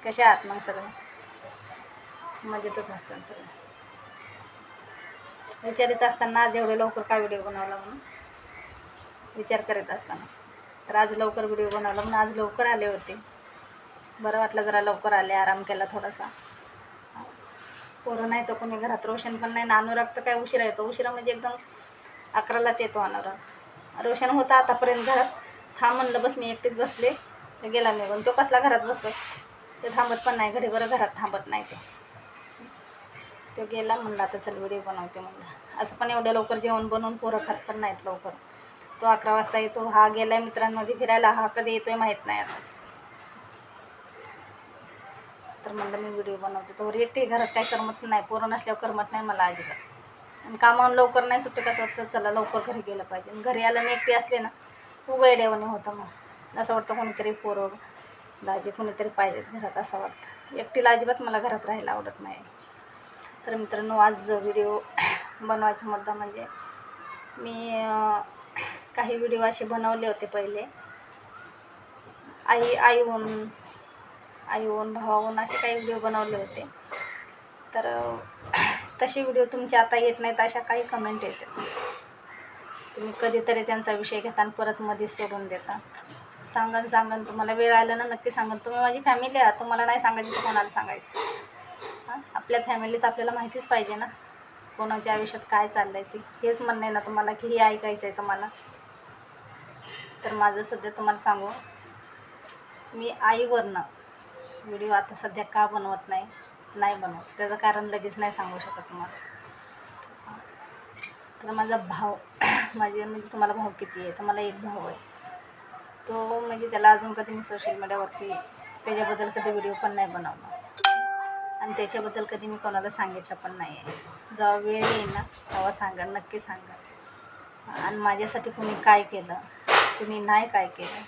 कशा आहात मग सगळे? मजेतच असतात सगळे. विचारित असताना आज एवढे लवकर काय व्हिडिओ बनवला म्हणून विचार करत असताना तर आज लवकर व्हिडिओ बनवला म्हणून आज लवकर आले होते. बरं वाटलं जरा लवकर आले, आराम केला थोडासा. पोरं नाही तर कोणी घरात, रोशन पण नाही ना. अनुराग तर काय उशिरा येतो, उशिरा म्हणजे एकदम 11लाच येतो अनुराग. रोशन होता आतापर्यंत घरात. थांब म्हणलं बस, मी एकटीच बसले तर गेला निघून. तो कसला घरात बसतो, ते थांबत पण नाही घडी, बरं घरात थांबत नाही तो गेला. म्हणलं आता चल व्हिडिओ बनवते म्हणलं. असं पण एवढ्या लवकर जेवण बनवून पोरं खात पण नाहीत लवकर. तो 11 वाजता येतो. हा गेलाय मित्रांमध्ये फिरायला, हा कधी येतोय माहीत नाही आता. तर म्हणलं मी व्हिडिओ बनवते. तर एकटी घरात काही करमत नाही, पोरं नसल्यावर करमत नाही मला अजिबात. आणि कामावून लवकर नाही सुट्टी, कसं वाटतं चला लवकर घरी गेलं पाहिजे. आणि घरी आलं आणि एकटी असले ना उघड्यावाने होतं. मग असं वाटतं कोणीतरी पोरं दाजी कोणीतरी पाहिजेत घरात, असं वाटतं. एकटीला अजिबात मला घरात राहायला आवडत नाही. तर मित्रांनो, आज व्हिडिओ बनवायचा मुद्दा म्हणजे मी काही व्हिडिओ असे बनवले होते पहिले, आईहून भावाहून असे काही व्हिडिओ बनवले होते. तर तसे व्हिडिओ तुमचे आता येत नाहीत, अशा काही कमेंट येतात. तुम्ही कधीतरी त्यांचा विषय घेता आणि परत मध्येच सोडून देता. सांगन तुम्हाला वेळ आला ना नक्की सांगन. तुम्ही माझी फॅमिली आहात, तुम्हाला नाही सांगायचं तर कोणाला सांगायचं? आपल्या फॅमिलीत आपल्याला माहितीच पाहिजे ना कोणाच्या आयुष्यात काय चाललं आहे. ते हेच म्हणणं आहे ना तुम्हाला की हे ऐकायचं आहे तुम्हाला? तर माझं सध्या तुम्हाला सांगू, मी आईवरनं व्हिडिओ आता सध्या का बनवत नाही बनवत, त्याचं कारण लगेच नाही सांगू शकत तुम्हाला. तर माझा भाव म्हणजे तुम्हाला भाव किती आहे? तर मला एक भाऊ आहे. तो म्हणजे त्याला अजून कधी मी सोशल मीडियावरती त्याच्याबद्दल कधी व्हिडिओ पण नाही बनवला आणि त्याच्याबद्दल कधी मी कोणाला सांगितलं पण नाही आहे. जेव्हा वेळ येईल ना तेव्हा सांगा, नक्की सांगा. आणि माझ्यासाठी कुणी काय केलं, कुणी नाही काय केलं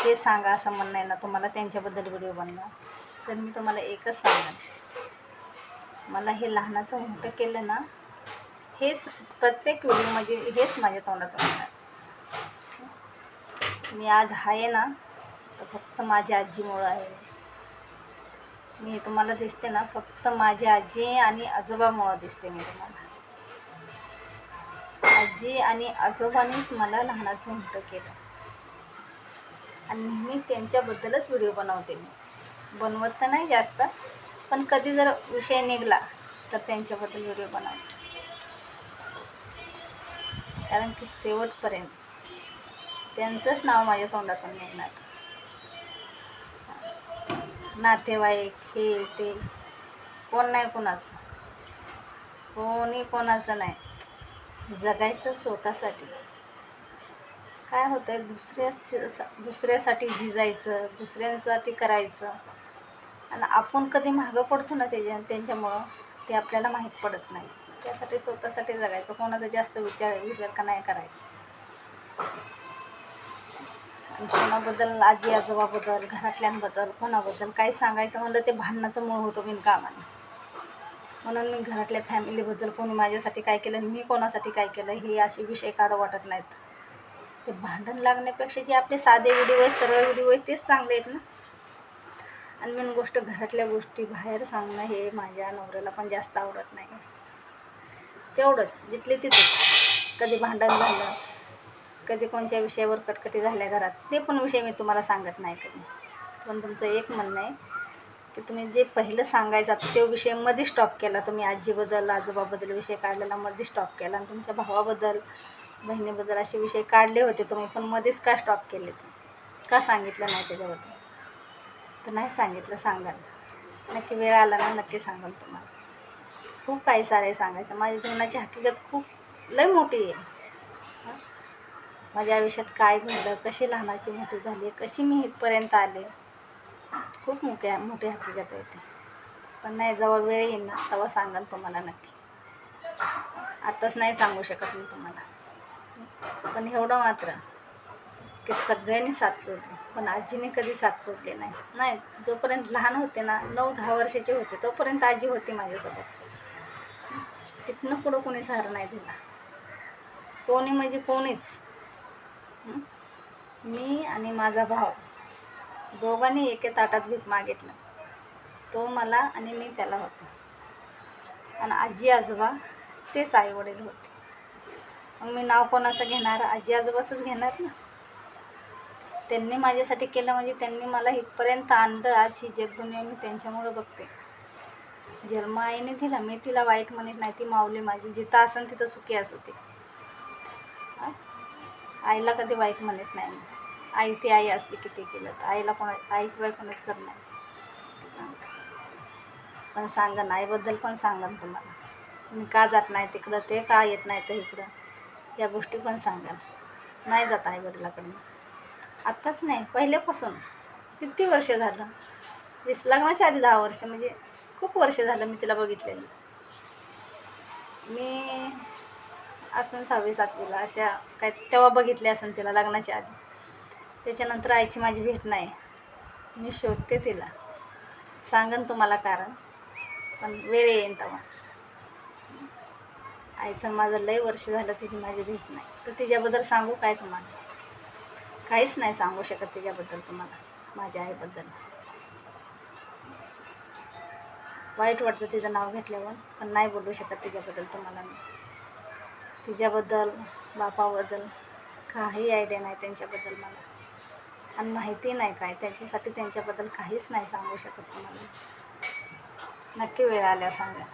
ते सांगा, असं म्हणणं आहे ना तुम्हाला त्यांच्याबद्दल व्हिडिओ बनवा. तर मी तुम्हाला एकच सांगेन, मला हे लहानाचं मोठं केलं ना, हेच प्रत्येक व्हिडिओ म्हणजे हेच माझ्या तोंडातून येणार. मी आज आहे ना तर फक्त माझ्या आजीमुळं आहे. मी तुम्हाला दिसते ना फक्त माझी आजी आणि आजोबामुळं दिसते मी तुम्हाला. आजी आणि आजोबांनीच मला लहानाचं मोठं केलं आणि नेहमी त्यांच्याबद्दलच व्हिडिओ बनवते. मी बनवत तर नाही जास्त, पण कधी जर विषय निघाला तर त्यांच्याबद्दल व्हिडिओ बनवते. कारण की शेवटपर्यंत त्यांचंच नाव माझ्या तोंडातून निघणार. नातेवाईक हे ते कोण नाही, कोणाचं कोणी कोणाचं नाही. जगायचं स्वतःसाठी. काय होतं आहे, दुसऱ्यासाठी झिजायचं, दुसऱ्यांसाठी करायचं आणि आपण कधी मागं पडतो ना त्यांच्यामुळं ते आपल्याला माहीत पडत नाही. त्यासाठी स्वतःसाठी जगायचं, कोणाचा जास्त विचार का नाही करायचं. आणि कोणाबद्दल, आजी आजोबाबद्दल, घरातल्यांबद्दल, कोणाबद्दल काही सांगायचं म्हणलं ते भांडणाचं मूळ होतं बिनकामाने. म्हणून मी घरातल्या फॅमिलीबद्दल कोणी माझ्यासाठी काय केलं, मी कोणासाठी काय केलं, हे असे विषय काढू वाटत नाहीत. ते भांडण लागण्यापेक्षा जे आपले साधे व्हिडिओ आहेत, सरळ व्हिडिओ आहेत, तेच चांगले आहेत ना. आणि मेन गोष्ट, घरातल्या गोष्टी बाहेर सांगणं हे माझ्या नवऱ्याला पण जास्त आवडत नाही. तेवढंच जिथले तिथे कधी भांडण झालं, कधी कोणत्या विषयावर कटकटी झाल्या घरात, ते पण विषय मी तुम्हाला सांगत नाही कधी. पण तुमचं एक म्हणणं आहे की तुम्ही जे पहिलं सांगायचा तो विषय मध्ये स्टॉप केला. तुम्ही आजीबद्दल आजोबाबद्दल विषय काढलेला मध्ये स्टॉप केला आणि तुमच्या भावाबद्दल बहिणीबद्दल असे विषय काढले होते तुम्ही, पण मध्येच का स्टॉप केले? ते का सांगितलं नाही त्याच्याबद्दल? तर नाही सांगितलं, सांगाल नक्की. वेळ आला ना नक्की सांगाल तुम्हाला. खूप काही सारे सांगायचं. माझ्या जीवनाची हकीकत खूप लय मोठी आहे. माझ्या आयुष्यात काय घडलं, कशी लहानाची मोठी झाली, कशी मी इथपर्यंत आले, खूप मोठी हकीकत आहे ती. पण नाही, जेव्हा वेळ येईल ना तेव्हा सांगाल तुम्हाला नक्की. आत्ताच नाही सांगू शकत मी तुम्हाला. पण एवढं मात्र की सगळ्यांनी साथ सोडली, पण आजीने कधी साथ सोडली नाही. जोपर्यंत लहान होते ना, 9-10 वर्षाचे होते, तोपर्यंत आजी होती माझ्यासोबत. तिथनं पुढं कोणी सहारा नाही दिला, कोणी म्हणजे कोणीच. मी आणि माझा भाऊ दोघांनी एके ताटात भीक मागितलं. तो मला आणि मी त्याला होते. आणि आजी आजोबा तेच आईवडील होते. मग मी नाव कोणाचं घेणार? आजी आजोबाचंच घेणार ना. त्यांनी माझ्यासाठी केलं म्हणजे त्यांनी मला इथपर्यंत आणलं. आज ही जगदुनिया मी त्यांच्यामुळं बघते. जन्म आईने दिला, मी तिला वाईट म्हणत नाही. ती माऊली माझी, जिथं असेल तिथं सुखी असू दे. आईला कधी वाईट म्हणत नाही मी. आई ती आई असते किती केलं तर. आईला आईशिवाय कोणाच सर नाही. पण सांगन आईबद्दल पण सांगन तुम्हाला. मी का जात नाही तिकडं, ते का येत नाही तर इकडं, या गोष्टी पण सांगन. नाही जात आईवडिलाकडून आत्ताच नाही, पहिल्यापासून. किती वर्ष झालं, लग्नाच्या आधी 10 वर्ष, म्हणजे खूप वर्ष झालं मी तिला बघितलेली. मी असं 6वी 7वीला अशा काय तेव्हा बघितले असेल तिला, लग्नाच्या आधी. त्याच्यानंतर आईची माझी भेट नाही. मी शोधते तिला, सांगन तुम्हाला कारण, पण वेळ येईन तेव्हा. आईचं माझं लय वर्ष झालं तिची माझी भेट नाही. तर तिच्याबद्दल सांगू काय तुम्हाला? काहीच नाही सांगू शकत तिच्याबद्दल तुम्हाला, माझ्या आईबद्दल. वाईट वाटतं तिचं नाव घेतल्यावर, पण नाही बोलू शकत तिच्याबद्दल तुम्हाला मी. तिच्याबद्दल, बापाबद्दल काही आयडिया नाही त्यांच्याबद्दल मला, आणि माहिती नाही काय त्यांच्यासाठी. त्यांच्याबद्दल काहीच नाही सांगू शकत तुम्हाला. नक्की वेळ आल्यावर सांगा.